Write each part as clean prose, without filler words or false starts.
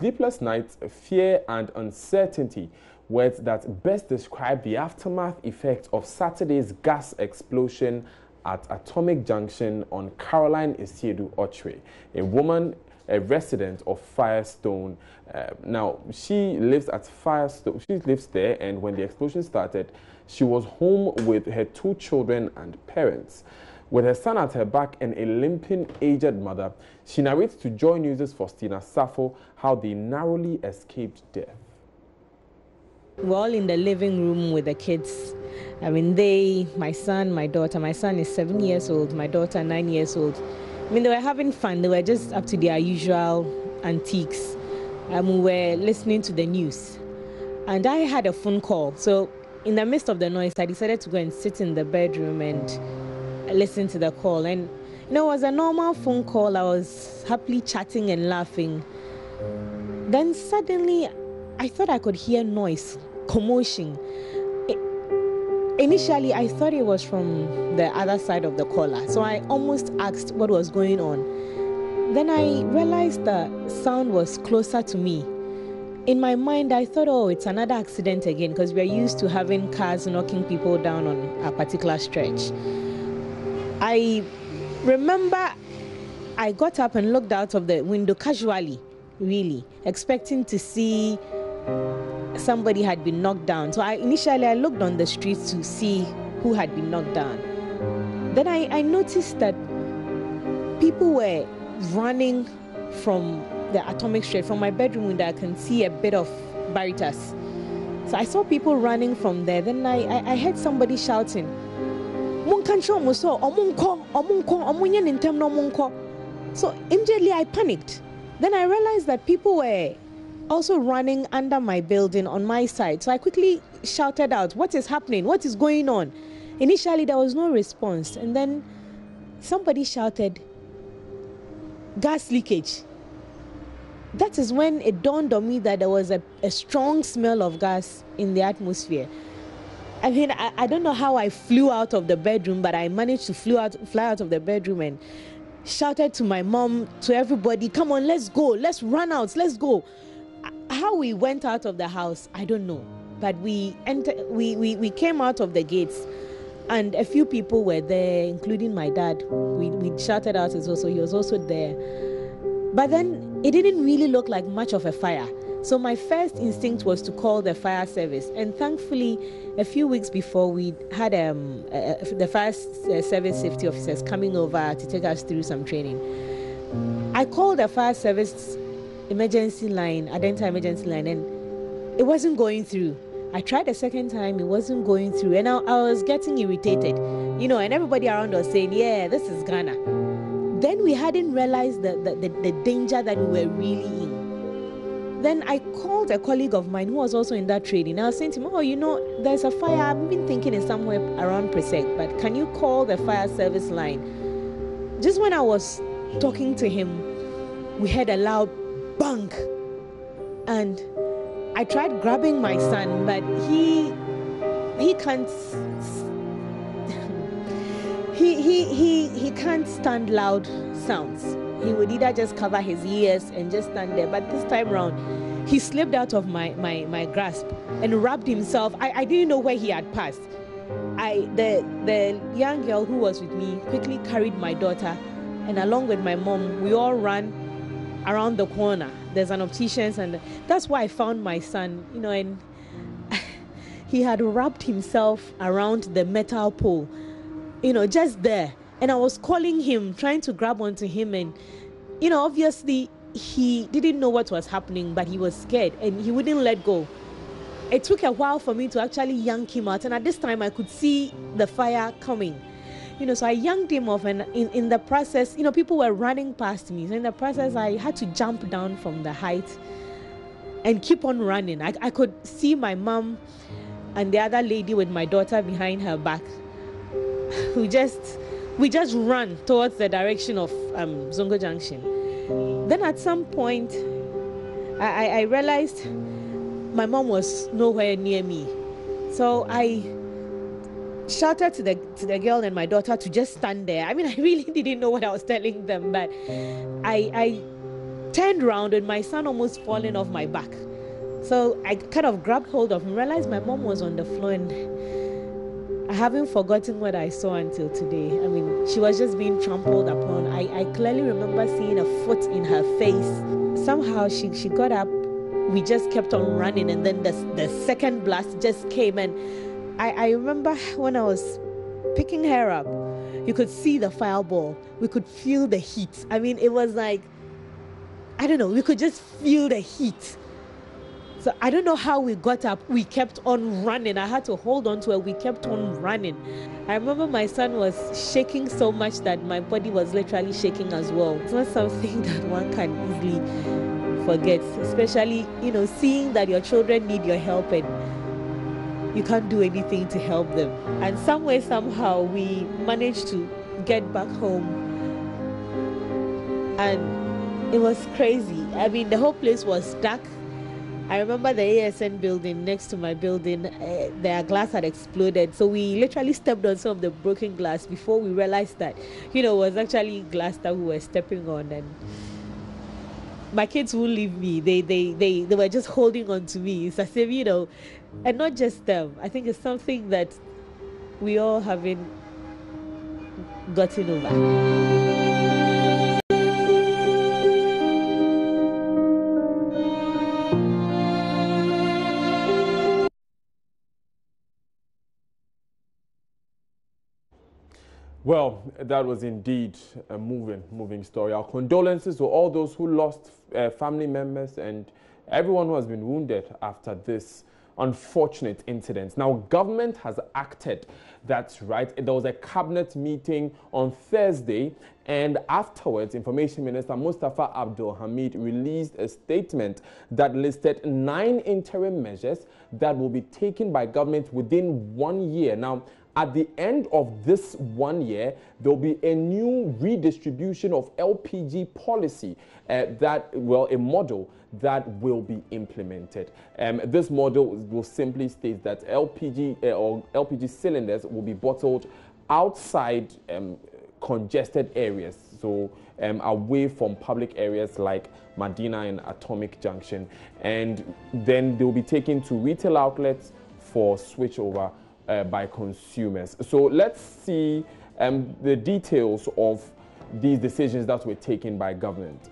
Sleepless nights, fear and uncertainty, words that best describe the aftermath effect of Saturday's gas explosion at Atomic Junction on Caroline Isiedu Ochre, a resident of Firestone. Now, she lives at Firestone. She lives there, and when the explosion started, she was home with her 2 children and parents. With her son at her back and a limping aged mother, she narrates to Joy News' Faustina Safo how they narrowly escaped death. We're all in the living room with the kids. I mean, my son, my daughter. My son is 7 years old, my daughter 9 years old. I mean, they were having fun. They were just up to their usual antiques. We were listening to the news. And I had a phone call. So in the midst of the noise, I decided to go and sit in the bedroom and listen to the call. And it was a normal phone call. I was happily chatting and laughing. Then suddenly, I thought I could hear noise, commotion. Initially, I thought it was from the other side of the caller. So I almost asked what was going on. Then I realized the sound was closer to me. In my mind, I thought, oh, it's another accident again, because we're used to having cars knocking people down on a particular stretch. I remember I got up and looked out of the window casually, really, expecting to see somebody had been knocked down. So initially I looked on the streets to see who had been knocked down. Then I noticed that people were running from the Atomic Street. From my bedroom window, I can see a bit of barriers. So I saw people running from there. Then I heard somebody shouting, so immediately I panicked. Then I realized that people were also running under my building on my side. So I quickly shouted out, what is happening? What is going on? Initially, there was no response. And then somebody shouted, gas leakage. That is when it dawned on me that there was a strong smell of gas in the atmosphere. I mean, I don't know how I flew out of the bedroom, but I managed to fly out of the bedroom and shouted to my mom, to everybody, come on, let's go, let's run out, let's go. How we went out of the house, I don't know. But we came out of the gates, and a few people were there, including my dad. We shouted out as well, so he was also there. But then it didn't really look like much of a fire. So my first instinct was to call the fire service. And thankfully, a few weeks before, we had the fire service safety officers coming over to take us through some training. I called the fire service emergency line, Adenta emergency line, and it wasn't going through. I tried a second time, it wasn't going through. And I was getting irritated, and everybody around was saying, yeah, this is Ghana. Then we hadn't realized the danger that we were really in. Then I called a colleague of mine who was also in that training. I was saying to him, oh, there's a fire. I've been thinking it's somewhere around Presec, but can you call the fire service line? Just when I was talking to him, we heard a loud bang. And I tried grabbing my son, but he can't. He can't stand loud sounds. He would either just cover his ears and just stand there. But this time around, he slipped out of my grasp and wrapped himself. I didn't know where he had passed. The young girl who was with me quickly carried my daughter, and along with my mom, we all ran around the corner. There's an optician's, and that's where I found my son, and he had wrapped himself around the metal pole, just there. And I was calling him, trying to grab onto him, and, obviously he didn't know what was happening, but he was scared and he wouldn't let go. It took a while for me to actually yank him out, and at this time I could see the fire coming. So I yanked him off, and in the process, people were running past me. So in the process, I had to jump down from the height and keep on running. I could see my mom and the other lady with my daughter behind her back. We just ran towards the direction of Zongo Junction. Then at some point, I realized my mom was nowhere near me. So I shouted to the girl and my daughter to just stand there. I mean, I really didn't know what I was telling them, but I turned around and my son almost falling off my back. So I kind of grabbed hold of him, realized my mom was on the floor, and I haven't forgotten what I saw until today. I mean, she was just being trampled upon. I clearly remember seeing a foot in her face. Somehow she got up. We just kept on running, and then the second blast just came. And I remember when I was picking her up, you could see the fireball. We could feel the heat. I mean, it was like, I don't know, we could just feel the heat. So I don't know how we got up. We kept on running. I had to hold on to her. We kept on running. I remember my son was shaking so much that my body was literally shaking as well. It's not something that one can easily forget, especially, seeing that your children need your help and you can't do anything to help them. And some way, somehow, we managed to get back home. And it was crazy. I mean, the whole place was dark. I remember the ASN building next to my building, their glass had exploded. So we literally stepped on some of the broken glass before we realized that, it was actually glass that we were stepping on. And my kids won't leave me. They were just holding on to me. It's as if, and not just them. I think it's something that we all haven't gotten over. Well, that was indeed a moving story. Our condolences to all those who lost family members and everyone who has been wounded after this unfortunate incident. Now, government has acted. That's right. There was a cabinet meeting on Thursday, and afterwards, Information Minister Mustafa Abdul Hamid released a statement that listed 9 interim measures that will be taken by government within 1 year. Now, at the end of this 1 year, there will be a new redistribution of LPG policy a model that will be implemented. This model will simply state that LPG cylinders will be bottled outside congested areas, so away from public areas like Madina-Atomic junction, and then they will be taken to retail outlets for switchover by consumers. So let's see the details of these decisions that were taken by government.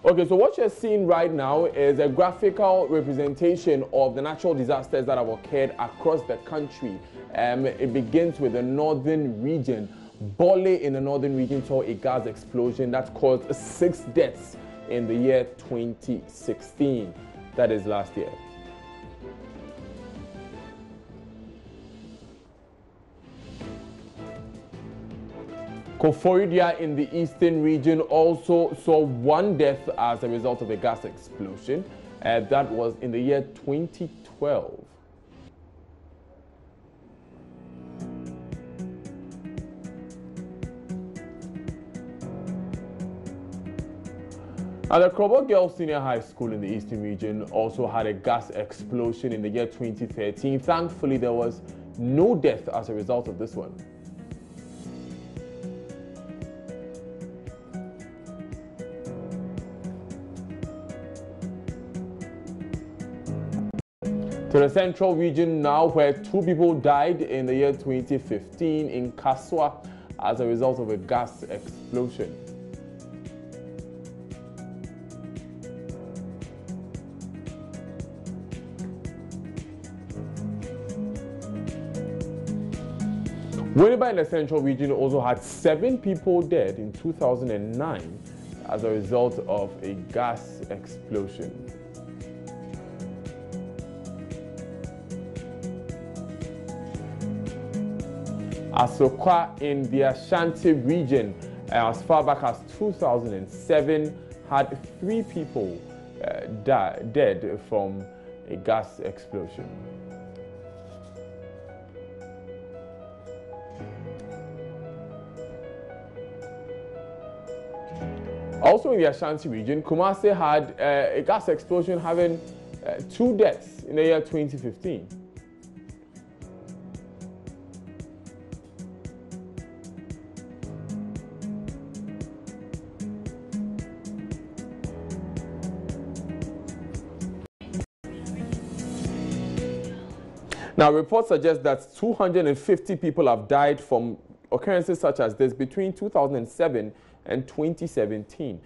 Okay, so what you're seeing right now is a graphical representation of the natural disasters that have occurred across the country. It begins with the northern region. Bole in the northern region saw a gas explosion that caused 6 deaths in the year 2016. That is last year. Koforidua in the eastern region also saw 1 death as a result of a gas explosion. That was in the year 2012. And the Krobo Girls Senior High School in the Eastern Region also had a gas explosion in the year 2013. Thankfully, there was no death as a result of this one. To the Central Region now, where 2 people died in the year 2015 in Kaswa as a result of a gas explosion. Winneba in the Central Region also had 7 people dead in 2009 as a result of a gas explosion. Asokwa in the Ashanti region, as far back as 2007, had 3 people dead from a gas explosion. Also in the Ashanti region, Kumasi had a gas explosion having 2 deaths in the year 2015. Now, reports suggest that 250 people have died from occurrences such as this between 2007 and 2017.